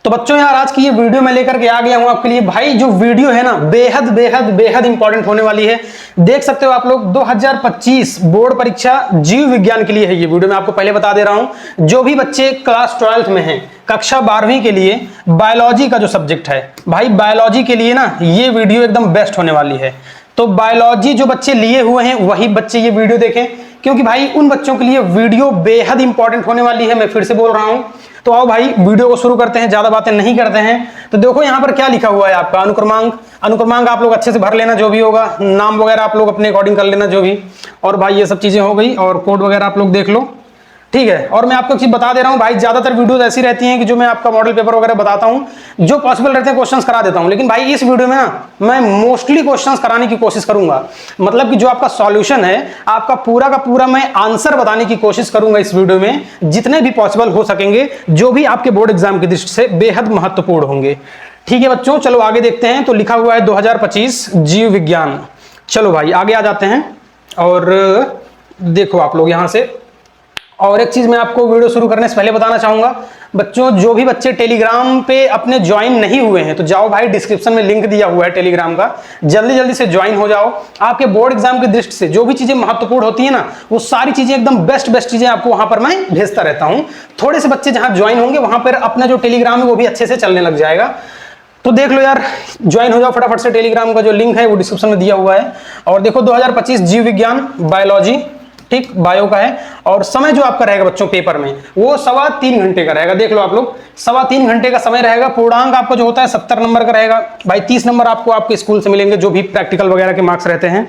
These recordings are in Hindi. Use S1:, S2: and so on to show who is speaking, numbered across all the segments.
S1: तो बच्चों यार आज की ये वीडियो मैं लेकर के आ गया हूं आपके लिए। भाई जो वीडियो है ना बेहद बेहद बेहद इंपॉर्टेंट होने वाली है। देख सकते हो आप लोग 2025 बोर्ड परीक्षा जीव विज्ञान के लिए है ये वीडियो। मैं आपको पहले बता दे रहा हूं, जो भी बच्चे क्लास 12th में हैं, कक्षा 12वीं के लिए बायोलॉजी का जो सब्जेक्ट है, भाई बायोलॉजी के लिए ना ये वीडियो एकदम बेस्ट होने वाली है। तो बायोलॉजी जो बच्चे लिए हुए हैं वही बच्चे ये वीडियो देखें, क्योंकि भाई उन बच्चों के लिए वीडियो बेहद इंपॉर्टेंट होने वाली है। मैं फिर से बोल रहा हूं। तो आओ भाई वीडियो को शुरू करते हैं, ज्यादा बातें नहीं करते हैं। तो देखो यहाँ पर क्या लिखा हुआ है आपका अनुक्रमांक आप लोग अच्छे से भर लेना, जो भी होगा नाम वगैरह आप लोग अपने अकॉर्डिंग कर लेना जो भी। और भाई ये सब चीजें हो गई और कोड वगैरह आप लोग देख लो, ठीक है। और मैं आपको एक चीज बता दे रहा हूं भाई, ज्यादातर वीडियोस ऐसी रहती हैं कि जो मैं आपका मॉडल पेपर वगैरह बताता हूं, जो पॉसिबल रहते हैं क्वेश्चंस करा देता हूं। लेकिन भाई इस वीडियो में ना मैं मोस्टली क्वेश्चंस कराने की कोशिश करूंगा, मतलब कि जो आपका सॉल्यूशन है आपका पूरा का पूरा मैं आंसर बताने की कोशिश करूंगा इस वीडियो में, जितने भी पॉसिबल हो सकेंगे, जो भी आपके बोर्ड एग्जाम की दृष्टि से बेहद महत्वपूर्ण होंगे। ठीक है बच्चों, चलो आगे देखते हैं। तो लिखा हुआ है 2025 जीव विज्ञान। चलो भाई आगे आ जाते हैं और देखो आप लोग यहां से। और एक चीज मैं आपको वीडियो शुरू करने से पहले बताना चाहूंगा, बच्चों जो भी बच्चे टेलीग्राम पे अपने ज्वाइन नहीं हुए हैं तो जाओ भाई, डिस्क्रिप्शन में लिंक दिया हुआ है टेलीग्राम का, जल्दी जल्दी से ज्वाइन हो जाओ। आपके बोर्ड एग्जाम की दृष्टि से जो भी चीजें महत्वपूर्ण होती है ना, वो सारी चीजें एकदम बेस्ट चीजें आपको वहां पर मैं भेजता रहता हूं। थोड़े से बच्चे जहां ज्वाइन होंगे वहां पर अपना जो टेलीग्राम है वो भी अच्छे से चलने लग जाएगा। तो देख लो यार, ज्वाइन हो जाओ फटाफट से। टेलीग्राम का जो लिंक है वो डिस्क्रिप्शन में दिया हुआ है। और देखो 2025 जीव विज्ञान बायोलॉजी, ठीक, बायो का है। और समय जो आपका रहेगा बच्चों पेपर में वो 3.25 घंटे का रहेगा। देख लो आप लोग, 3.25 घंटे का समय रहेगा। पूर्णांक आपका जो होता है 70 नंबर का रहेगा। भाई 30 नंबर आपको आपके स्कूल से मिलेंगे, जो भी प्रैक्टिकल वगैरह के मार्क्स रहते हैं।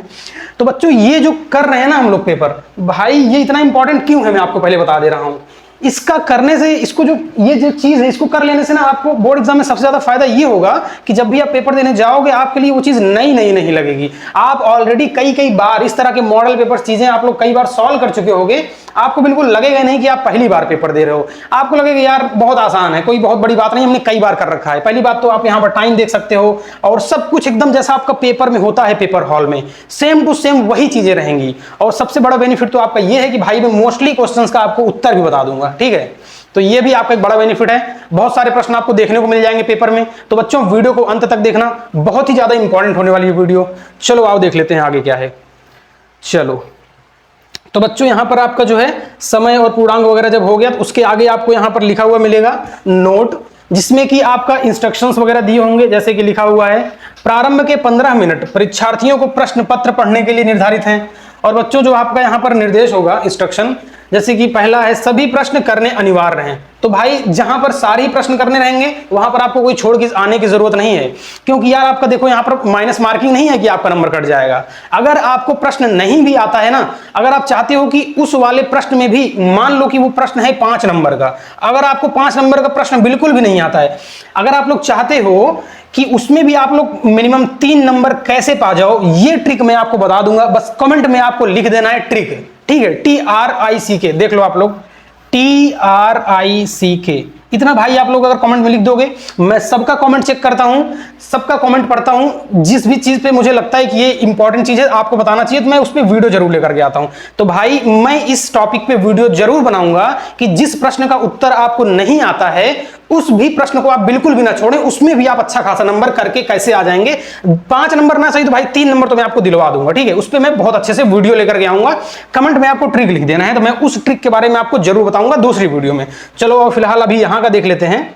S1: तो बच्चों ये जो कर रहे हैं ना हम लोग पेपर, भाई ये इतना इंपॉर्टेंट क्यों है मैं आपको पहले बता दे रहा हूं। इसका करने से, इसको जो ये जो चीज है इसको कर लेने से ना आपको बोर्ड एग्जाम में सबसे ज्यादा फायदा ये होगा कि जब भी आप पेपर देने जाओगे आपके लिए वो चीज नई नहीं लगेगी। आप ऑलरेडी कई बार इस तरह के मॉडल पेपर चीजें आप लोग कई बार सॉल्व कर चुके होंगे। आपको बिल्कुल लगेगा नहीं कि आप पहली बार पेपर दे रहे हो, आपको लगेगा यार बहुत आसान है, कोई बहुत बड़ी बात नहीं, हमने कई बार कर रखा है। पहली बात तो आप यहाँ पर टाइम देख सकते हो और सब कुछ एकदम जैसा आपका पेपर में होता है पेपर हॉल में, सेम टू सेम वही चीजें रहेंगी। और सबसे बड़ा बेनिफिट तो आपका ये है कि भाई मैं मोस्टली क्वेश्चंस का आपको उत्तर भी बता दूंगा, ठीक है। तो ये भी आपका एक बड़ा बेनिफिट है। बहुत सारे प्रश्न आपको देखने को मिल जाएंगे पेपर में। तो बच्चों वीडियो को अंत तक देखना, बहुत ही ज्यादा इंपॉर्टेंट होने वाली है वीडियो। चलो आओ देख लेते हैं आगे क्या है। चलो तो बच्चों यहां पर आपका जो है समय और पूर्णांक वगैरह जब हो गया तो उसके आगे आपको यहां पर लिखा हुआ मिलेगा नोट, जिसमें कि आपका इंस्ट्रक्शंस वगैरह दिए होंगे। जैसे कि लिखा हुआ है प्रारंभ के 15 मिनट परीक्षार्थियों को प्रश्न पत्र पढ़ने के लिए निर्धारित हैं। और बच्चों जो आपका यहाँ पर निर्देश होगा इंस्ट्रक्शन, जैसे कि पहला है सभी प्रश्न करने अनिवार्य हैं। तो भाई जहां पर सारे प्रश्न करने रहेंगे वहां पर आपको कोई छोड़ के आने की जरूरत नहीं है, क्योंकि यार आपका देखो यहाँ पर माइनस मार्किंग नहीं है कि आपका नंबर कट जाएगा। अगर आपको प्रश्न नहीं भी आता है ना, अगर आप चाहते हो कि उस वाले प्रश्न में भी मान लो कि वो प्रश्न है 5 नंबर का, अगर आपको 5 नंबर का प्रश्न बिल्कुल भी नहीं आता है, अगर आप लोग चाहते हो कि उसमें भी आप लोग मिनिमम 3 नंबर कैसे पा जाओ, ये ट्रिक मैं आपको बता दूंगा। बस कमेंट में आपको लिख देना है ट्रिक, ठीक है, TRICK, देख लो आप लोग TRICK। इतना भाई आप लोग अगर कमेंट में लिख दोगे, मैं सबका कमेंट चेक करता हूं, सबका कमेंट पढ़ता हूं। जिस भी चीज पे मुझे लगता है कि ये इंपॉर्टेंट चीज है आपको बताना चाहिए, तो मैं उस पर वीडियो जरूर लेकर के आता हूं। तो भाई मैं इस टॉपिक पे वीडियो जरूर बनाऊंगा कि जिस प्रश्न का उत्तर आपको नहीं आता है उस भी प्रश्न को आप बिल्कुल भी ना छोड़ें, उसमें भी आप अच्छा खासा नंबर करके कैसे आ जाएंगे। 5 नंबर ना सही तो भाई 3 नंबर तो मैं आपको दिलवा दूंगा, ठीक है। उस पर मैं बहुत अच्छे से वीडियो लेकर के आऊंगा। कमेंट में आपको ट्रिक लिख देना है, तो मैं उस ट्रिक के बारे में आपको जरूर बताऊंगा दूसरी वीडियो में। चलो फिलहाल अभी यहां का देख लेते हैं।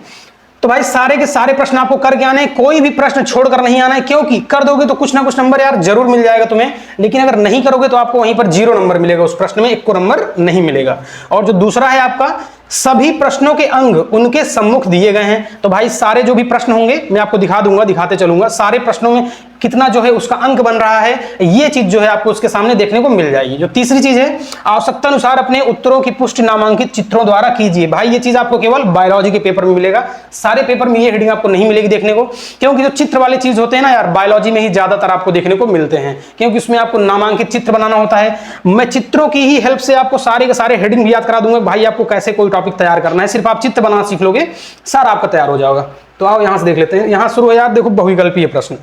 S1: तो भाई सारे के सारे प्रश्न आपको करके आने, कोई भी प्रश्न छोड़कर नहीं आना है, क्योंकि कर दोगे तो कुछ ना कुछ नंबर यार जरूर मिल जाएगा तुम्हें। लेकिन अगर नहीं करोगे तो आपको वहीं पर 0 नंबर मिलेगा, उस प्रश्न में 1 को नंबर नहीं मिलेगा। और जो दूसरा है आपका, सभी प्रश्नों के अंग उनके सम्मुख दिए गए हैं। तो भाई सारे जो भी प्रश्न होंगे मैं आपको दिखा दूंगा, दिखाते चलूंगा। सारे प्रश्नों में कितना जो है उसका अंक बन रहा है, ये चीज जो है आपको उसके सामने देखने को मिल जाएगी। जो तीसरी चीज है, आवश्यकता अनुसार अपने उत्तरों की पुष्टि नामांकित चित्रों द्वारा कीजिए। भाई ये चीज आपको केवल बायोलॉजी के पेपर में मिलेगा, सारे पेपर में ये हेडिंग आपको नहीं मिलेगी देखने को, क्योंकि जो चित्र वाले चीज होते हैं ना यार, बायोलॉजी में ही ज्यादातर आपको देखने को मिलते हैं, क्योंकि उसमें आपको नामांकित चित्र बनाना होता है। मैं चित्रों की ही हेल्प से आपको सारे के सारे हेडिंग भी याद करा दूंगा। भाई आपको कैसे कोई टॉपिक तैयार करना है, सिर्फ आप चित्र बनाना सीख लोगे, सारा आपका तैयार हो जाएगा। तो आओ यहां से देख लेते हैं। यहां शुरू है यार, देखो बहुविकल्पीय प्रश्न।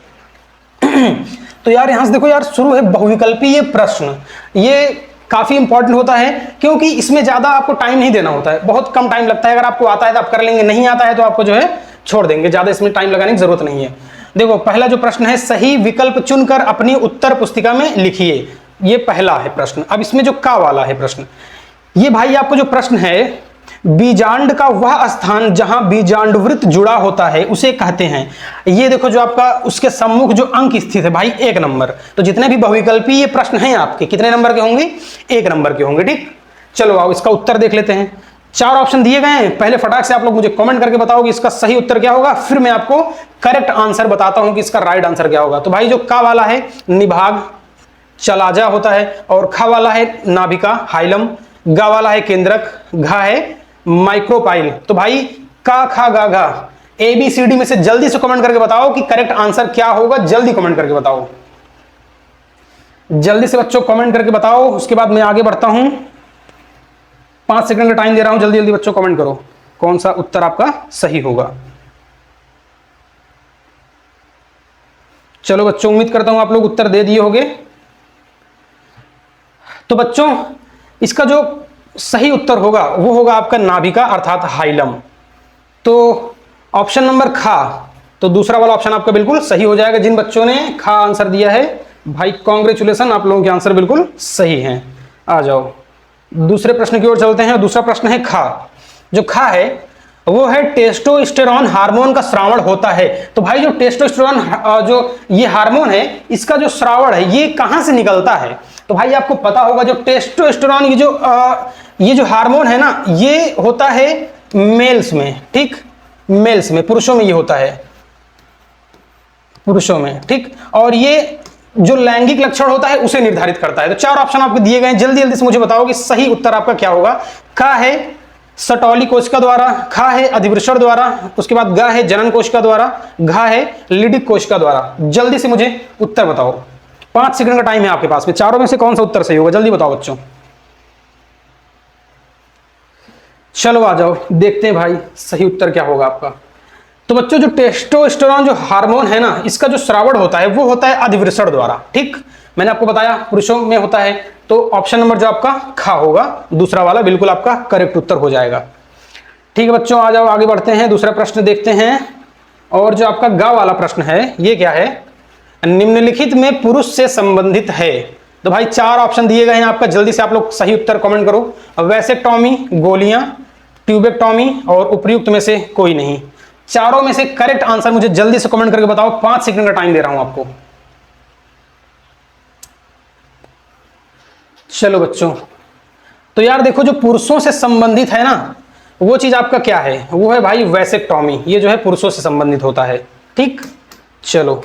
S1: तो यार यहां से देखो यार शुरू है बहुविकल्पीय प्रश्न। ये काफी इंपॉर्टेंट होता है, क्योंकि इसमें ज्यादा आपको टाइम नहीं देना होता है, बहुत कम टाइम लगता है। अगर आपको आता है तो आप कर लेंगे, नहीं आता है तो आपको जो है छोड़ देंगे, ज्यादा इसमें टाइम लगाने की जरूरत नहीं है। देखो पहला जो प्रश्न है, सही विकल्प चुनकर अपनी उत्तर पुस्तिका में लिखिए, ये पहला है प्रश्न। अब इसमें जो का वाला है प्रश्न, ये भाई आपको जो प्रश्न है, बीजांड का वह स्थान जहां बीजांडवृत्त जुड़ा होता है उसे कहते हैं। ये देखो जो आपका उसके सम्मुख जो अंक स्थित है भाई 1 नंबर। तो जितने भी बहुविकल्पी ये प्रश्न हैं आपके कितने नंबर के होंगे? 1 नंबर के होंगे। ठीक, चलो आओ इसका उत्तर देख लेते हैं। 4 ऑप्शन दिए गए हैं, पहले फटाक से आप लोग मुझे कमेंट करके बताओ कि इसका सही उत्तर क्या होगा, फिर मैं आपको करेक्ट आंसर बताता हूं कि इसका राइट आंसर क्या होगा। तो भाई जो का वाला है निभाग चलाजा होता है, और खा वाला है नाभिका हाइलम, गा वाला है केंद्रक, घा है माइक्रोपाइल। तो भाई का खा गा घा ABCD में से जल्दी से कमेंट करके बताओ कि करेक्ट आंसर क्या होगा, जल्दी कमेंट करके बताओ, जल्दी से बच्चों कमेंट करके बताओ। उसके बाद मैं आगे बढ़ता हूं, 5 सेकंड का टाइम दे रहा हूं, जल्दी जल्दी बच्चों कमेंट करो कौन सा उत्तर आपका सही होगा। चलो बच्चों उम्मीद करता हूं आप लोग उत्तर दे दिए होंगे। तो बच्चों इसका जो सही उत्तर होगा वो होगा आपका नाभिका अर्थात हाइलम। तो ऑप्शन नंबर खा, तो दूसरा वाला ऑप्शन आपका बिल्कुल सही हो जाएगा। जिन बच्चों ने खा आंसर दिया है भाई कांग्रेचुलेसन, आप लोगों के आंसर बिल्कुल सही हैं। आ जाओ दूसरे प्रश्न की ओर चलते हैं। दूसरा प्रश्न है खा। जो खा है वो है टेस्टोस्टेरॉन हार्मोन का स्रावण होता है। तो भाई जो टेस्टोस्टेरॉन जो ये हार्मोन है इसका जो स्रावण है ये कहां से निकलता है? तो भाई आपको पता होगा जो टेस्टोस्टेरॉन ये जो हार्मोन है ना ये होता है मेल्स में। ठीक, मेल्स में, पुरुषों में ये होता है, पुरुषों में। ठीक, और ये जो लैंगिक लक्षण होता है उसे निर्धारित करता है। तो 4 ऑप्शन आपको दिए गए हैं, जल्दी जल्दी से मुझे बताओ कि सही उत्तर आपका क्या होगा। का है सटौली कोशिका द्वारा, खा है अधिवृषण द्वारा, उसके बाद गा है जनन कोशिका द्वारा, घा है लिडिक कोशिका द्वारा। जल्दी से मुझे उत्तर बताओ, 5 सेकंड का टाइम है आपके पास में। चारों में से कौन सा उत्तर सही होगा, जल्दी बताओ बच्चों। चलो आ जाओ देखते हैं भाई सही उत्तर क्या होगा आपका। तो बच्चों जो टेस्टोस्टेरॉन जो हार्मोन है ना इसका जो स्रावण होता है वो होता है अधिवृषण द्वारा। ठीक, मैंने आपको बताया पुरुषों में होता है। तो ऑप्शन नंबर जो आपका खा होगा, दूसरा वाला बिल्कुल आपका करेक्ट उत्तर हो जाएगा। ठीक है बच्चों आ जाओ आगे बढ़ते हैं, दूसरा प्रश्न देखते हैं। और जो आपका गा वाला प्रश्न है ये क्या है, निम्नलिखित में पुरुष से संबंधित है। तो भाई 4 ऑप्शन दिए गए हैं आपका, जल्दी से आप लोग सही उत्तर कमेंट करो। वैसेक्टॉमी, गोलियां, ट्यूबेक्टॉमी और उपयुक्त में से कोई नहीं। चारों में से करेक्ट आंसर मुझे जल्दी से कमेंट करके बताओ, 5 सेकंड का टाइम दे रहा हूं आपको। चलो बच्चों, तो यार देखो जो पुरुषों से संबंधित है ना वो चीज आपका क्या है, वो है भाई वैसेक्टॉमी। ये जो है पुरुषों से संबंधित होता है। ठीक, चलो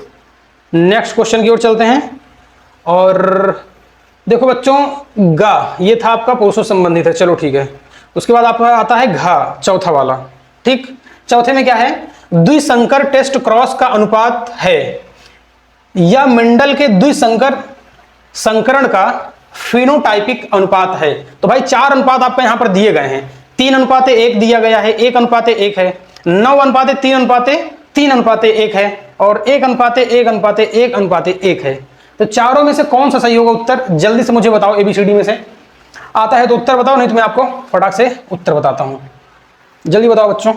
S1: नेक्स्ट क्वेश्चन की ओर चलते हैं। और देखो बच्चों गा ये था आपका पुरुषों से संबंधित है, चलो ठीक है। उसके बाद आपका आता है घा, चौथा वाला। ठीक, चौथे में क्या है, द्विसंकर टेस्ट क्रॉस का अनुपात है या मंडल के द्विसंकर संकरण का फिनोटाइपिक अनुपात है। तो भाई 4 अनुपात आपको यहां पर दिए गए हैं। 3:1 दिया गया है, 1:1 है, 9:3:3:1 है और 1:1:1:1 है। तो चारों में से कौन सा सही होगा उत्तर, जल्दी से मुझे बताओ। ABCD में से आता है तो उत्तर बताओ, नहीं तो मैं आपको फटाक से उत्तर बताता हूं। जल्दी बताओ बच्चों।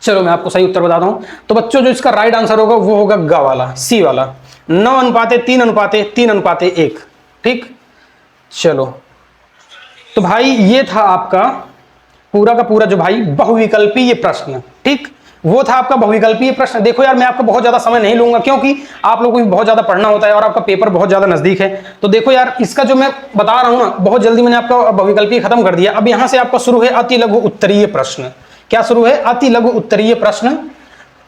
S1: चलो मैं आपको सही उत्तर बताता हूं। तो बच्चों जो इसका राइट आंसर होगा वो होगा गा वाला, सी वाला, 9:3:3:1। ठीक, चलो तो भाई ये था आपका पूरा का पूरा जो भाई बहुविकल्पीय प्रश्न। ठीक, वो था आपका बहुविकल्पीय प्रश्न। देखो यार मैं आपका बहुत ज्यादा समय नहीं लूंगा क्योंकि आप लोगों को भी बहुत ज्यादा पढ़ना होता है और आपका पेपर बहुत ज्यादा नजदीक है। तो देखो यार इसका जो मैं बता रहा हूं ना बहुत जल्दी मैंने आपका बहुविकल्पीय खत्म कर दिया। अब यहां से आपका शुरू है अति लघु उत्तरीय प्रश्न। क्या शुरू है, अति लघु उत्तरीय प्रश्न।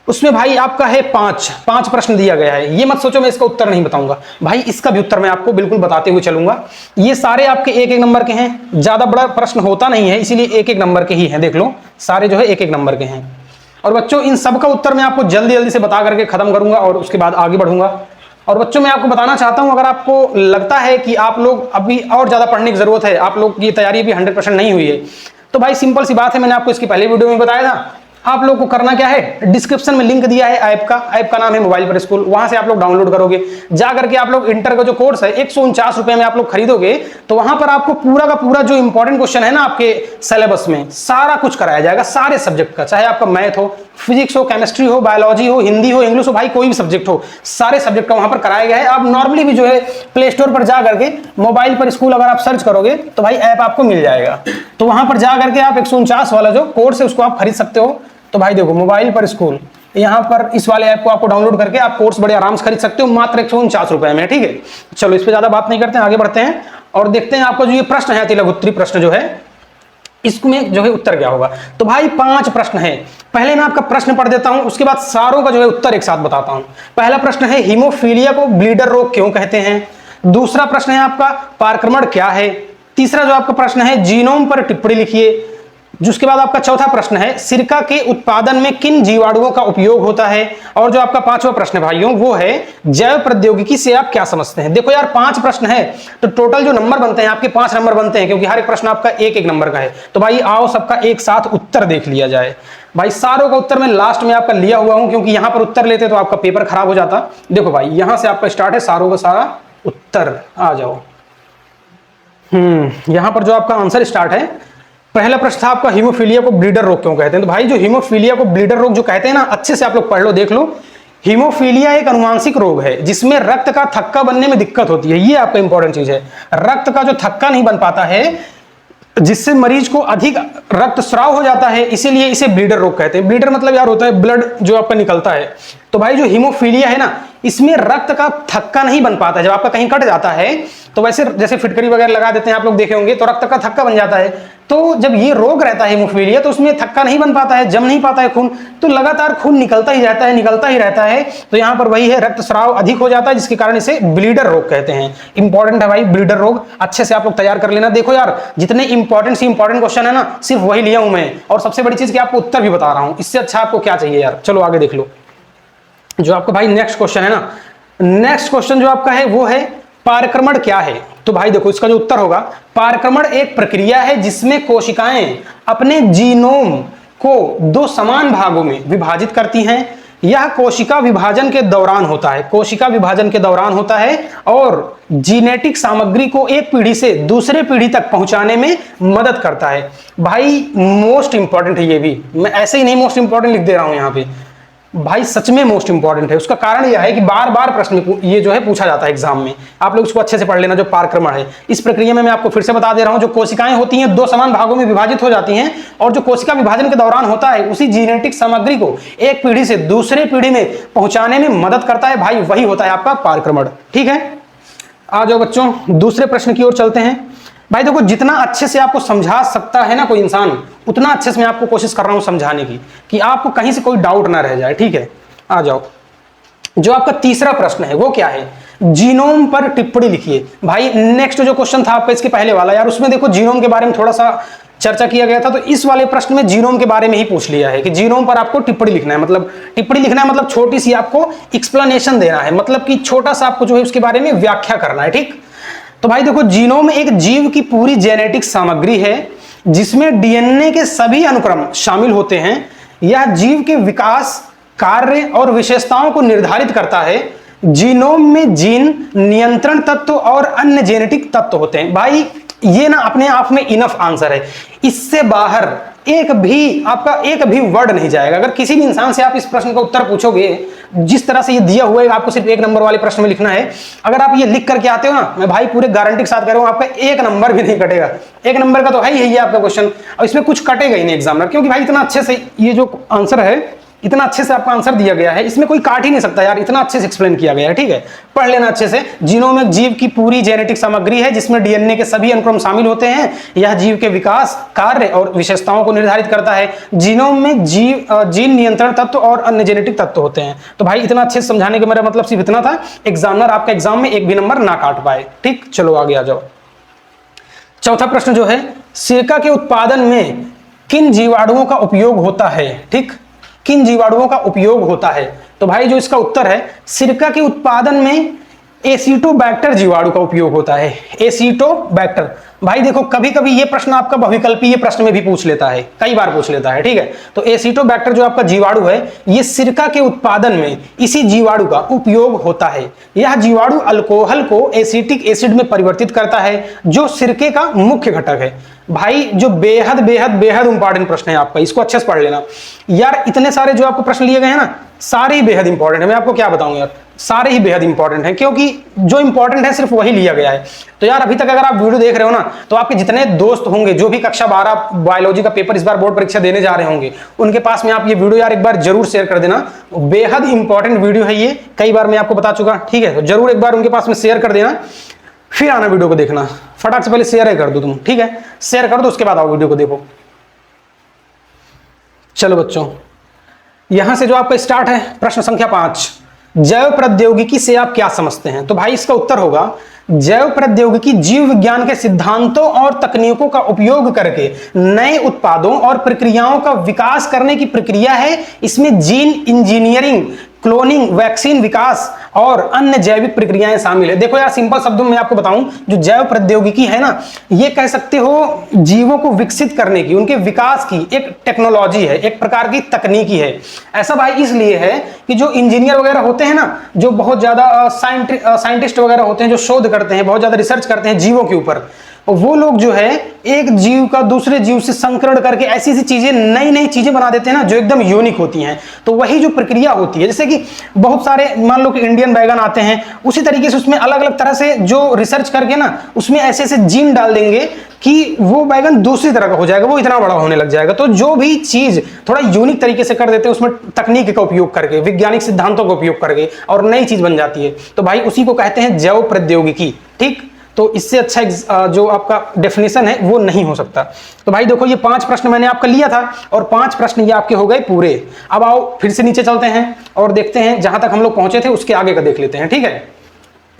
S1: उसमें भाई आपका है 5 प्रश्न दिया गया है। ये मत सोचो मैं इसका उत्तर नहीं बताऊंगा भाई, इसका भी उत्तर मैं आपको बिल्कुल बताते हुए चलूंगा। ये सारे आपके 1-1 नंबर के हैं, ज्यादा बड़ा प्रश्न होता नहीं है इसीलिए 1-1 नंबर के ही हैं। देख लो सारे जो है 1-1 नंबर के हैं। और बच्चों इन सब का उत्तर मैं आपको जल्दी जल्दी से बता करके खत्म करूंगा और उसके बाद आगे बढ़ूंगा। और बच्चों मैं आपको बताना चाहता हूं, अगर आपको लगता है कि आप लोग अभी और ज्यादा पढ़ने की जरूरत है, आप लोग की तैयारी भी 100% नहीं हुई है, तो भाई सिंपल सी बात है, मैंने आपको इसकी पहले वीडियो में बताया था आप लोग को करना क्या है, डिस्क्रिप्शन में लिंक दिया है ऐप का नाम है मोबाइल पर स्कूल, वहां से आप लोग डाउनलोड करोगे। जा करके आप लोग इंटर का जो कोर्स है 149 रुपए में आप लोग खरीदोगे, तो वहां पर आपको पूरा का पूरा जो इंपॉर्टेंट क्वेश्चन है ना आपके सिलेबस में सारा कुछ कराया जाएगा, सारे सब्जेक्ट का, चाहे आपका मैथ हो, फिजिक्स हो, केमिस्ट्री हो, बायोलॉजी हो, हिंदी हो, इंग्लिश हो, भाई कोई भी सब्जेक्ट हो, सारे सब्जेक्ट का वहां पर कराया गया है। आप नॉर्मली भी जो है प्ले स्टोर पर जा करके मोबाइल पर स्कूल अगर आप सर्च करोगे तो भाई ऐप आपको मिल जाएगा, तो वहां पर जा करके आप 149 वाला जो कोर्स है उसको आप खरीद सकते हो। तो भाई देखो मोबाइल पर स्कूल, यहां पर इस वाले ऐप को आपको डाउनलोड करके आप कोर्स बड़े आराम से खरीद सकते हो, मात्र 149 रुपए में, ठीक है। चलो इस पे ज्यादा बात नहीं करते हैं, आगे बढ़ते हैं और देखते हैं आपका जो ये प्रश्न है तिलक प्रश्न जो है इसमें जो है उत्तर क्या होगा। तो भाई 5 प्रश्न है, पहले मैं आपका प्रश्न पढ़ देता हूं, उसके बाद सारों का जो है उत्तर एक साथ बताता हूं। पहला प्रश्न है हीमोफीलिया को ब्लीडर रोग क्यों कहते हैं। दूसरा प्रश्न है आपका पारक्रमण क्या है। तीसरा जो आपका प्रश्न है जीनोम पर टिप्पणी लिखिए। जिसके बाद आपका चौथा प्रश्न है सिरका के उत्पादन में किन जीवाणुओं का उपयोग होता है। और जो आपका 5वां प्रश्न है भाइयों वो है जैव प्रौद्योगिकी से आप क्या समझते हैं। देखो यार 5 प्रश्न है तो टोटल जो नंबर बनते हैं आपके 5 नंबर बनते हैं, क्योंकि हर एक प्रश्न आपका एक एक नंबर का है। तो भाई आओ सबका एक साथ उत्तर देख लिया जाए। भाई सारों का उत्तर मैं लास्ट में आपका लिया हुआ हूं, क्योंकि यहां पर उत्तर लेते तो आपका पेपर खराब हो जाता। देखो भाई यहां से आपका स्टार्ट है सारों का सारा उत्तर, आ जाओ। यहां पर जो आपका आंसर स्टार्ट है, पहला प्रश्न था आपका हीमोफीलिया को ब्लीडर रोग क्यों कहते हैं। तो भाई जो हीमोफीलिया को ब्लीडर रोग जो कहते हैं ना, अच्छे से आप लोग पढ़ लो, देख लो। हीमोफीलिया एक अनुवांशिक रोग है जिसमें रक्त का थक्का बनने में दिक्कत होती है, ये आपका इंपॉर्टेंट चीज है। रक्त का जो थक्का नहीं बन पाता है जिससे मरीज को अधिक रक्तस्राव हो जाता है, इसीलिए इसे ब्लीडर रोग कहते हैं। ब्लीडर मतलब यार होता है ब्लड जो आपका निकलता है। तो भाई जो हीमोफीलिया है ना, इसमें रक्त का थक्का नहीं बन पाता है। जब आपका कहीं कट जाता है तो वैसे जैसे फिटकरी वगैरह लगा देते हैं आप लोग देखे होंगे, तो रक्त का थक्का बन जाता है। तो जब ये रोग रहता है हीमोफीलिया, तो उसमें थक्का नहीं बन पाता है, जम नहीं पाता है खून, तो लगातार खून निकलता ही रहता है, निकलता ही रहता है। तो यहां पर वही है, रक्तस्राव अधिक हो जाता है, जिसके कारण इसे ब्लीडर रोग कहते हैं। इंपॉर्टेंट है भाई ब्लीडर रोग, अच्छे से आप लोग तैयार कर लेना। देखो यार जितने इंपॉर्टेंट क्वेश्चन है ना, सिर्फ वही लिया हूं मैं, और सबसे बड़ी चीज कि आपको उत्तर भी बता रहा हूं। इससे अच्छा आपको क्या चाहिए यार। चलो आगे देख लो। जो आपका भाई नेक्स्ट क्वेश्चन है ना, नेक्स्ट क्वेश्चन जो आपका है वो है पारक्रमण क्या है। तो भाई देखो इसका जो उत्तर होगा, पारक्रमण एक प्रक्रिया है जिसमें कोशिकाएं अपने जीनोम को 2 समान भागों में विभाजित करती हैं। यह कोशिका विभाजन के दौरान होता है, कोशिका विभाजन के दौरान होता है, और जीनेटिक सामग्री को एक पीढ़ी से दूसरे पीढ़ी तक पहुंचाने में मदद करता है। भाई मोस्ट इंपॉर्टेंट है ये भी, मैं ऐसे ही नहीं मोस्ट इंपॉर्टेंट लिख दे रहा हूं यहां पे, भाई सच में मोस्ट इंपॉर्टेंट है। उसका कारण यह है कि बार बार प्रश्न ये जो है पूछा जाता है एग्जाम में, आप लोग इसको अच्छे से पढ़ लेना। जो पारक्रमण है, इस प्रक्रिया में मैं आपको फिर से बता दे रहा हूं, जो कोशिकाएं होती हैं 2 समान भागों में विभाजित हो जाती हैं, और जो कोशिका विभाजन के दौरान होता है उसी जीनेटिक सामग्री को एक पीढ़ी से दूसरे पीढ़ी में पहुंचाने में मदद करता है। भाई वही होता है आपका पारक्रमण, ठीक है। आ जाओ बच्चों दूसरे प्रश्न की ओर चलते हैं। भाई देखो जितना अच्छे से आपको समझा सकता है ना कोई इंसान, उतना अच्छे से मैं आपको कोशिश कर रहा हूं समझाने की, कि आपको कहीं से कोई डाउट ना रह जाए, ठीक है। आ जाओ। जो आपका तीसरा प्रश्न है वो क्या है, जीनोम पर टिप्पणी लिखिए। भाई नेक्स्ट जो क्वेश्चन था आपका इसके पहले वाला, यार उसमें देखो जीनोम के बारे में थोड़ा सा चर्चा किया गया था, तो इस वाले प्रश्न में जीनोम के बारे में ही पूछ लिया है कि जीनोम पर आपको टिप्पणी लिखना है। मतलब टिप्पणी लिखना है मतलब छोटी सी आपको एक्सप्लेनेशन देना है, मतलब कि छोटा सा आपको जो है उसके बारे में व्याख्या करना है, ठीक। तो भाई देखो जीनोम एक जीव की पूरी जेनेटिक सामग्री है जिसमें डीएनए के सभी अनुक्रम शामिल होते हैं। यह जीव के विकास, कार्य और विशेषताओं को निर्धारित करता है। जीनोम में जीन, नियंत्रण तत्व और अन्य जेनेटिक तत्व होते हैं। भाई ये ना अपने आप में इनफ आंसर है, इससे बाहर एक भी वर्ड नहीं जाएगा। अगर किसी भी इंसान से आप इस प्रश्न का उत्तर पूछोगे, जिस तरह से ये दिया हुआ है, आपको सिर्फ 1 नंबर वाले प्रश्न में लिखना है। अगर आप ये लिख करके आते हो ना, मैं भाई पूरे गारंटी के साथ कह रहा हूं आपका 1 नंबर भी नहीं कटेगा। 1 नंबर का तो है ही आपका क्वेश्चन, और इसमें कुछ कटेगा ही नहीं एग्जामिनर, क्योंकि भाई इतना अच्छे से ये जो आंसर है, इतना अच्छे से आपका आंसर दिया गया है, इसमें कोई काट ही नहीं सकता यार, इतना अच्छे से एक्सप्लेन किया गया है, ठीक है। पढ़ लेना अच्छे से। जीनोम एक जीव की पूरी जेनेटिक सामग्री है जिसमें डीएनए के सभी अनुक्रम शामिल होते हैं। यह जीव के विकास, कार्य और विशेषताओं को निर्धारित करता है। जीनोम में जीन, नियंत्रण तत्व और अन्य जेनेटिक तत्व होते हैं। तो भाई इतना अच्छे से समझाने का मेरा मतलब सिर्फ इतना था, एग्जामिनर आपका एग्जाम में 1 भी नंबर ना काट पाए, ठीक। चलो आगे आ जाओ। चौथा प्रश्न जो है, सिरका के उत्पादन में किन जीवाणुओं का उपयोग होता है, ठीक। किन जीवाणुओं का उपयोग होता है। तो भाई जो इसका उत्तर है, सिरका के उत्पादन में एसिटोबैक्टर जीवाणु का उपयोग होता है। एसिटोबैक्टर, भाई देखो कभी कभी ये प्रश्न आपका बहुविकल्पीय प्रश्न में भी पूछ लेता है, कई बार पूछ लेता है, ठीक है। तो एसिटोबैक्टर जो आपका जीवाणु है, ये सिरका के उत्पादन में इसी जीवाणु का उपयोग होता है। यह जीवाणु अल्कोहल को एसिटिक एसिड में परिवर्तित करता है, जो सिरके का मुख्य घटक है। भाई जो बेहद बेहद बेहद इंपॉर्टेंट प्रश्न है आपका, इसको अच्छे से पढ़ लेना यार। इतने सारे जो आपको प्रश्न लिए गए हैं ना, सारे ही बेहद इंपॉर्टेंट है। मैं आपको क्या बताऊं यार, सारे ही बेहद इंपॉर्टेंट हैं, क्योंकि जो इंपॉर्टेंट है सिर्फ वही लिया गया है। तो यार अभी तक अगर आप वीडियो देख रहे हो ना, तो आपके जितने दोस्त होंगे जो भी कक्षा 12 बायोलॉजी का पेपर इस बार बोर्ड परीक्षा देने जा रहे होंगे, उनके पास में आप ये वीडियो यार एक बार जरूर शेयर कर देना। बेहद इंपॉर्टेंट वीडियो है ये, कई बार मैं आपको बता चुका, ठीक है। तो जरूर एक बार उनके पास में शेयर कर देना, फिर आना वीडियो को देखना। फटाक से पहले शेयर ही कर दो तुम, ठीक है, शेयर कर दो, उसके बाद आओ वीडियो को देखो। चलो बच्चों, यहां से जो आपका स्टार्ट है प्रश्न संख्या 5, जैव प्रौद्योगिकी से आप क्या समझते हैं। तो भाई इसका उत्तर होगा, जैव प्रौद्योगिकी जीव विज्ञान के सिद्धांतों और तकनीकों का उपयोग करके नए उत्पादों और प्रक्रियाओं का विकास करने की प्रक्रिया है। इसमें जीन इंजीनियरिंग, क्लोनिंग, वैक्सीन विकास और अन्य जैविक प्रक्रियाएं शामिल है। देखो यार सिंपल शब्दों में आपको बताऊं, जो जैव प्रौद्योगिकी है ना, ये कह सकते हो जीवों को विकसित करने की, उनके विकास की एक टेक्नोलॉजी है, एक प्रकार की तकनीकी है। ऐसा भाई इसलिए है कि जो इंजीनियर वगैरह होते हैं ना, जो बहुत ज्यादा साइंटिस्ट वगैरह होते हैं, जो शोध करते हैं, बहुत ज्यादा रिसर्च करते हैं जीवों के ऊपर, वो लोग जो है एक जीव का दूसरे जीव से संकरण करके ऐसी ऐसी चीजें, नई नई चीजें बना देते हैं ना, जो एकदम यूनिक होती हैं। तो वही जो प्रक्रिया होती है, जैसे कि बहुत सारे मान लो कि इंडियन बैगन आते हैं, उसी तरीके से उसमें अलग अलग तरह से जो रिसर्च करके ना, उसमें ऐसे ऐसे जीन डाल देंगे कि वो बैगन दूसरी तरह का हो जाएगा, वो इतना बड़ा होने लग जाएगा। तो जो भी चीज थोड़ा यूनिक तरीके से कर देते हैं, उसमें तकनीक का उपयोग करके, वैज्ञानिक सिद्धांतों का उपयोग करके, और नई चीज बन जाती है। तो भाई उसी को कहते हैं जैव प्रौद्योगिकी, ठीक। तो इससे अच्छा जो आपका डेफिनेशन है वो नहीं हो सकता। तो भाई देखो ये 5 प्रश्न मैंने आपका लिया था, और 5 प्रश्न ये आपके हो गए पूरे। अब आओ फिर से नीचे चलते हैं और देखते हैं जहां तक हम लोग पहुंचे थे उसके आगे का देख लेते हैं, ठीक है।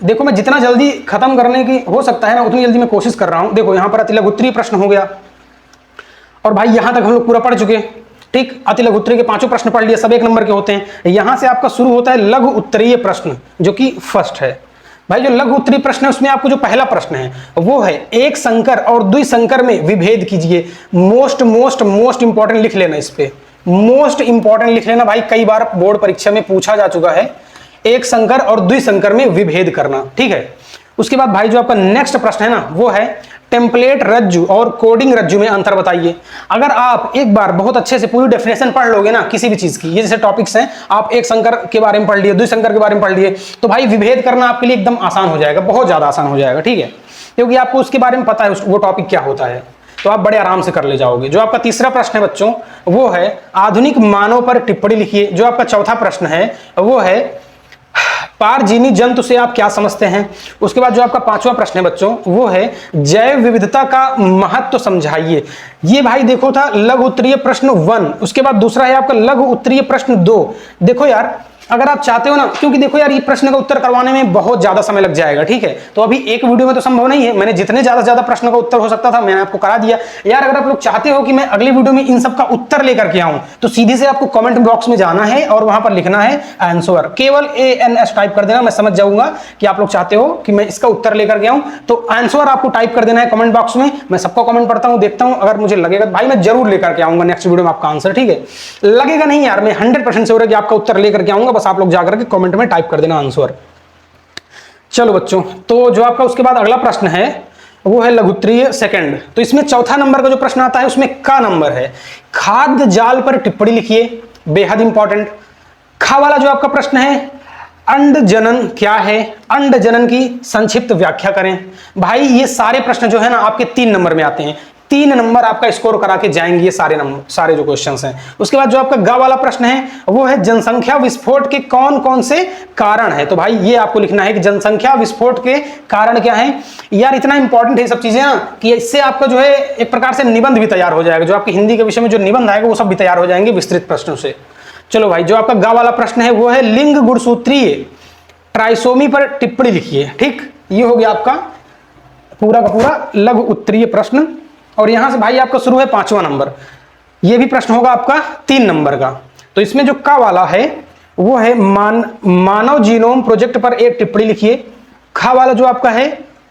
S1: देखो मैं जितना जल्दी खत्म करने की हो सकता है ना, उतनी जल्दी मैं कोशिश कर रहा हूं। देखो यहाँ पर अति लघु उत्तरीय प्रश्न हो गया, और भाई यहां तक हम लोग पूरा पढ़ चुके, ठीक। अति लघु उत्तरीय के 5 प्रश्न पढ़ लिए, सब 1 नंबर के होते हैं। यहां से आपका शुरू होता है लघु उत्तरीय प्रश्न, जो कि फर्स्ट है। भाई जो लघु उत्तरीय प्रश्न है उसमें आपको जो पहला प्रश्न है वो है, एक संकर और द्विसंकर में विभेद कीजिए। मोस्ट मोस्ट मोस्ट इंपॉर्टेंट लिख लेना, इस पे मोस्ट इंपॉर्टेंट लिख लेना भाई, कई बार बोर्ड परीक्षा में पूछा जा चुका है, एक संकर और द्विसंकर में विभेद करना, ठीक है। उसके बाद भाई जो आपका नेक्स्ट प्रश्न है ना, वो है टेम्पलेट रज्जु और कोडिंग रज्जु में अंतर बताइए। अगर आप एक बार बहुत अच्छे से पूरी डेफिनेशन पढ़ लोगे ना किसी भी चीज की, ये जैसे टॉपिक्स हैं, आप एक संकर के बारे में पढ़ लिए, द्विसंकर के बारे में पढ़ लिए, तो भाई विभेद करना आपके लिए एकदम आसान हो जाएगा, बहुत ज्यादा आसान हो जाएगा, ठीक है, क्योंकि आपको उसके बारे में पता है वो टॉपिक क्या होता है, तो आप बड़े आराम से कर ले जाओगे। जो आपका तीसरा प्रश्न है बच्चों, वो है आधुनिक मानव पर टिप्पणी लिखिए। जो आपका चौथा प्रश्न है वो है पारजीवी जंतु से आप क्या समझते हैं। उसके बाद जो आपका 5वां प्रश्न है बच्चों, वो है जैव विविधता का महत्व समझाइए। ये भाई देखो था लघु उत्तरीय प्रश्न 1। उसके बाद दूसरा है आपका लघु उत्तरीय प्रश्न 2। देखो यार अगर आप चाहते हो ना, क्योंकि देखो यार ये प्रश्न का उत्तर करवाने में बहुत ज्यादा समय लग जाएगा, ठीक है। तो अभी एक वीडियो में तो संभव नहीं है, मैंने जितने ज्यादा ज्यादा प्रश्न का उत्तर हो सकता था मैंने आपको करा दिया। यार अगर आप लोग चाहते हो कि मैं अगली वीडियो में इन सब का उत्तर लेकर के आऊं, तो सीधे से आपको कमेंट बॉक्स में जाना है और वहां पर लिखना है आंसर, केवल ANS टाइप कर देना, मैं समझ जाऊंगा कि आप लोग चाहते हो कि मैं इसका उत्तर लेकर के आऊं। तो आंसर आपको टाइप कर देना है कमेंट बॉक्स में, मैं सबका कमेंट पढ़ता हूं, देखता हूं, अगर मुझे लगेगा भाई मैं जरूर लेकर के आऊंगा नेक्स्ट वीडियो में आपका आंसर, ठीक है। लगेगा नहीं यार, मैं 100% श्योर है कि आपका उत्तर लेकर के आऊंगा, बस आप लोग जाकर के कमेंट में टाइप कर देना आंसर। चलो बच्चों, तो जो आपका उसके बाद अगला प्रश्न है वो है लघु उत्तरीय सेकंड। तो इसमें चौथा नंबर का जो प्रश्न आता है उसमें का नंबर है, खाद्य जाल पर टिप्पणी लिखिए, बेहद इंपॉर्टेंट। खा वाला जो आपका प्रश्न है, अंड जनन क्या है, अंड जनन की संक्षिप्त व्याख्या करें। भाई ये सारे प्रश्न जो है ना आपके 3 नंबर में आते हैं, 3 नंबर आपका स्कोर करा के जाएंगे ये सारे नंबर, सारे जो क्वेश्चंस हैं। उसके बाद जो आपका गा वाला प्रश्न है वो है जनसंख्या विस्फोट के कौन कौन से कारण है। तो भाई ये आपको लिखना है कि जनसंख्या विस्फोट के कारण क्या है। यार इतना इंपॉर्टेंट है सब चीजें ना कि इससे आपका जो है एक प्रकार से निबंध भी तैयार हो जाएगा, जो आपके हिंदी के विषय में जो निबंध आएगा वो सब भी तैयार हो जाएंगे विस्तृत प्रश्नों से। चलो भाई जो आपका गा वाला प्रश्न है वो है लिंग गुणसूत्रीय ट्राइसोमी पर टिप्पणी लिखिए, ठीक। ये हो गया आपका पूरा का पूरा लघु उत्तरीय प्रश्न। और यहां से भाई आपका शुरू है 5वां नंबर, ये भी प्रश्न होगा आपका 3 नंबर का। तो इसमें जो का वाला है वो है मानव जीनोम प्रोजेक्ट पर एक टिप्पणी लिखिए। खा वाला जो आपका है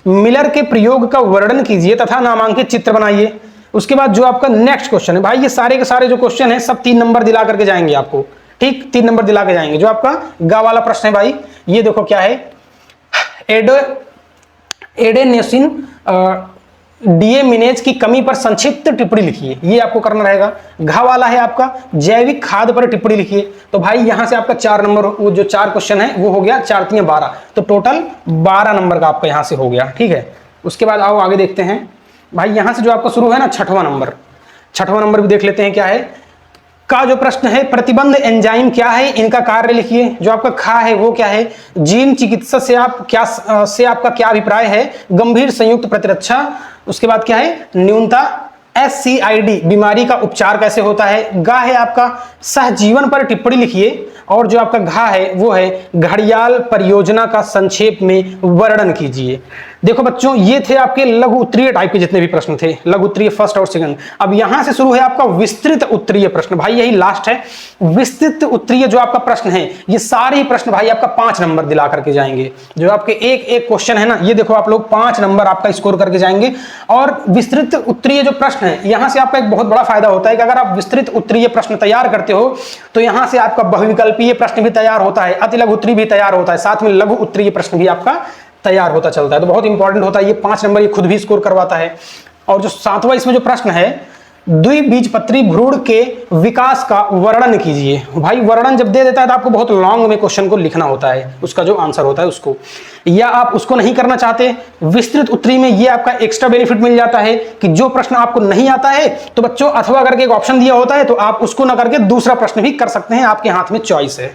S1: मिलर के प्रयोग का वर्णन कीजिए तथा नामांकित चित्र बनाइए। उसके बाद जो आपका नेक्स्ट क्वेश्चन है भाई, ये सारे के सारे जो क्वेश्चन है सब 3 नंबर दिला करके जाएंगे आपको, ठीक 3 नंबर दिला के जाएंगे। जो आपका गा वाला प्रश्न है भाई, ये देखो क्या है, एडेनोसिन डीएमिनेज की कमी पर संक्षिप्त टिप्पणी लिखिए, ये आपको करना रहेगा। घा वाला है आपका जैविक खाद पर टिप्पणी लिखिए। तो भाई यहां से आपका 4 नंबर, वो जो 4 क्वेश्चन है वो हो गया, 4 3 12, तो टोटल 12 नंबर का आपका यहां से हो गया, ठीक है। उसके बाद आओ आगे देखते हैं भाई, यहां से जो आपका शुरू है ना 6वां नंबर, 6वां नंबर भी देख लेते हैं क्या है का जो प्रश्न है, प्रतिबंध एंजाइम क्या है, इनका कार्य लिखिए। जो आपका खा है वो क्या है, जीन चिकित्सा से आपका क्या अभिप्राय है, गंभीर संयुक्त प्रतिरक्षा। उसके बाद क्या है, न्यूनता SCID बीमारी का उपचार कैसे होता है। गा है आपका सहजीवन पर टिप्पणी लिखिए। और जो आपका घा है वो है घड़ियाल परियोजना का संक्षेप में वर्णन कीजिए। देखो बच्चों, ये थे आपके लघु उत्तरीय टाइप के जितने भी प्रश्न थे, लघु उत्तरीय फर्स्ट और सेकंड। अब यहां से शुरू है आपका विस्तृत उत्तरीय प्रश्न, भाई यही लास्ट है। विस्तृत उत्तरीय जो आपका प्रश्न है, ये सारे ही प्रश्न भाई आपका 5 नंबर दिला करके जाएंगे। जो आपके एक एक क्वेश्चन है ना, ये देखो आप लोग 5 नंबर आपका स्कोर करके जाएंगे। और विस्तृत उत्तरीय जो प्रश्न है, यहां से आपका एक बहुत बड़ा फायदा होता है कि अगर आप विस्तृत उत्तरीय प्रश्न तैयार करते हो तो यहां से आपका बहुविकल्पीय प्रश्न भी तैयार होता है, अति लघु उत्तरीय भी तैयार होता है, साथ में लघु उत्तरीय प्रश्न भी आपका तैयार होता चलता है। तो बहुत इंपॉर्टेंट होता है ये 5 नंबर, ये खुद भी स्कोर करवाता है। और जो 7वां इसमें जो प्रश्न है, द्विबीजपत्री भ्रूण के विकास का वर्णन कीजिए। भाई वर्णन जब दे देता है तो आपको बहुत लॉन्ग में क्वेश्चन को लिखना होता है, उसका जो आंसर होता है उसको, या आप उसको नहीं करना चाहते विस्तृत उत्तरीय में, ये आपका एक्स्ट्रा बेनिफिट मिल जाता है कि जो प्रश्न आपको नहीं आता है तो बच्चों अथवा करके एक ऑप्शन दिया होता है, तो आप उसको ना करके दूसरा प्रश्न भी कर सकते हैं, आपके हाथ में चॉइस है।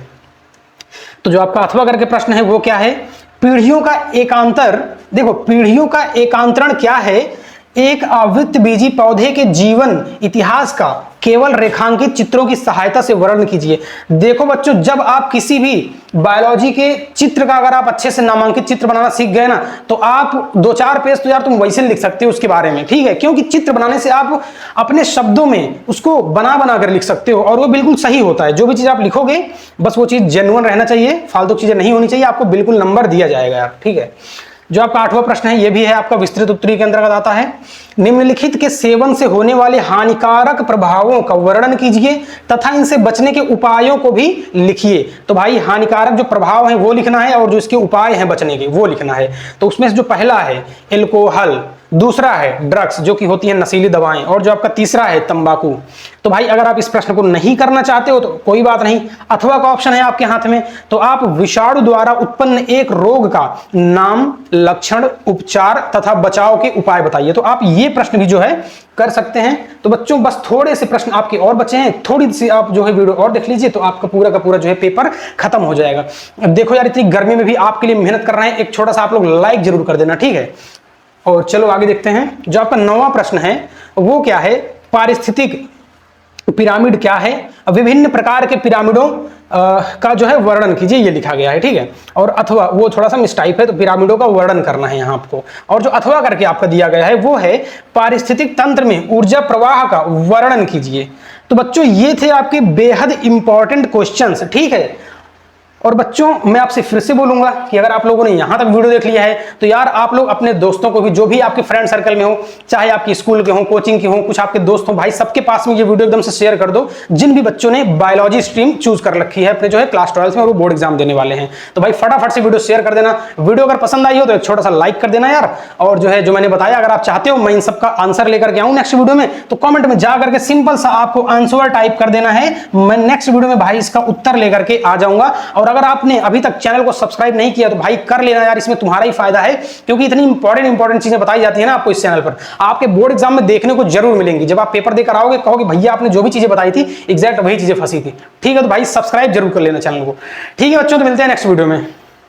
S1: तो जो आपका अथवा करके प्रश्न है वो क्या है, पीढ़ियों का एकांतर। देखो पीढ़ियों का एकांतरण क्या है, एक आवृत्त बीजी पौधे के जीवन इतिहास का केवल रेखांकित चित्रों की सहायता से वर्णन कीजिए। देखो बच्चों, जब आप किसी भी बायोलॉजी के चित्र का अगर आप अच्छे से नामांकित चित्र बनाना सीख गए ना, तो आप 2-4 पेज तो यार तुम वैसे लिख सकते हो उसके बारे में, ठीक है। क्योंकि चित्र बनाने से आप अपने शब्दों में उसको बना बना कर लिख सकते हो और वो बिल्कुल सही होता है। जो भी चीज आप लिखोगे बस वो चीज जेन्युइन रहना चाहिए, फालतू चीजें नहीं होनी चाहिए, आपको बिल्कुल नंबर दिया जाएगा यार, ठीक है। जो आपका 8वां प्रश्न है, ये भी है आपका विस्तृत उत्तरीय के अंतर्गत आता है। निम्नलिखित के सेवन से होने वाले हानिकारक प्रभावों का वर्णन कीजिए तथा इनसे बचने के उपायों को भी लिखिए। तो भाई हानिकारक जो प्रभाव है वो लिखना है और जो इसके उपाय हैं बचने के वो लिखना है। तो उसमें से जो पहला है एल्कोहल, दूसरा है ड्रग्स जो कि होती है नशीली दवाएं, और जो आपका तीसरा है तंबाकू। तो भाई अगर आप इस प्रश्न को नहीं करना चाहते हो तो कोई बात नहीं, अथवा का ऑप्शन है आपके हाथ में। तो आप विषाणु द्वारा उत्पन्न एक रोग का नाम, लक्षण, उपचार तथा बचाव के उपाय बताइए। तो आप ये प्रश्न भी जो है कर सकते हैं। तो बच्चों बस थोड़े से प्रश्न आपके और बचे हैं, थोड़ी सी आप जो है वीडियो और देख लीजिए तो आपका पूरा का पूरा जो है पेपर खत्म हो जाएगा। देखो यार, इतनी गर्मी में भी आपके लिए मेहनत कर रहे हैं, एक छोटा सा आप लोग लाइक जरूर कर देना, ठीक है। और चलो आगे देखते हैं। जो आपका 9वां प्रश्न है वो क्या है, पारिस्थितिक पिरामिड क्या है, विभिन्न प्रकार के पिरामिडों का जो है वर्णन कीजिए, ये लिखा गया है, ठीक है। और अथवा वो थोड़ा सा मिसटाइप है, तो पिरामिडों का वर्णन करना है यहाँ आपको। और जो अथवा करके आपका दिया गया है वो है पारिस्थितिक तंत्र में ऊर्जा प्रवाह का वर्णन कीजिए। तो बच्चों ये थे आपके बेहद इंपॉर्टेंट क्वेश्चंस, ठीक है। और बच्चों मैं आपसे फिर से बोलूंगा कि अगर आप लोगों ने यहां तक वीडियो देख लिया है तो यार आप लोग अपने दोस्तों को भी, जो भी आपके फ्रेंड सर्कल में हो, चाहे आपकी स्कूल के हो, कोचिंग के हो, कुछ आपके दोस्त हो, भाई सबके पास में ये वीडियो एकदम से शेयर कर दो जिन भी बच्चों ने बायोलॉजी स्ट्रीम चूज कर रखी है अपने जो है क्लास 12 में और वो बोर्ड एग्जाम देने वाले हैं। तो भाई फटाफट से वीडियो शेयर कर देना। वीडियो अगर पसंद आई हो तो एक छोटा सा लाइक कर देना यार। और जो है जो मैंने बताया, अगर आप चाहते हो मैं इन सबका आंसर लेकर के आऊं नेक्स्ट वीडियो में, तो कॉमेंट में जा करके सिंपल सा आपको आंसर टाइप कर देना है, मैं नेक्स्ट वीडियो में भाई इसका उत्तर लेकर के आ जाऊंगा। और अगर आपने अभी तक चैनल को सब्सक्राइब नहीं किया तो भाई कर लेना यार, इसमें तुम्हारा ही फायदा है, क्योंकि इतनी इंपॉर्टेंट चीजें बताई जाती है ना आपको इस चैनल पर, आपके बोर्ड एग्जाम में देखने को जरूर मिलेंगी। जब आप पेपर देकर आओगे कहोगे भैया आपने जो भी चीजें बताई थी एग्जैक्ट वही चीजें फंसी थी, ठीक है। तो भाई सब्सक्राइब जरूर कर लेना चैनल को, ठीक है बच्चों। तो मिलते हैं नेक्स्ट वीडियो में।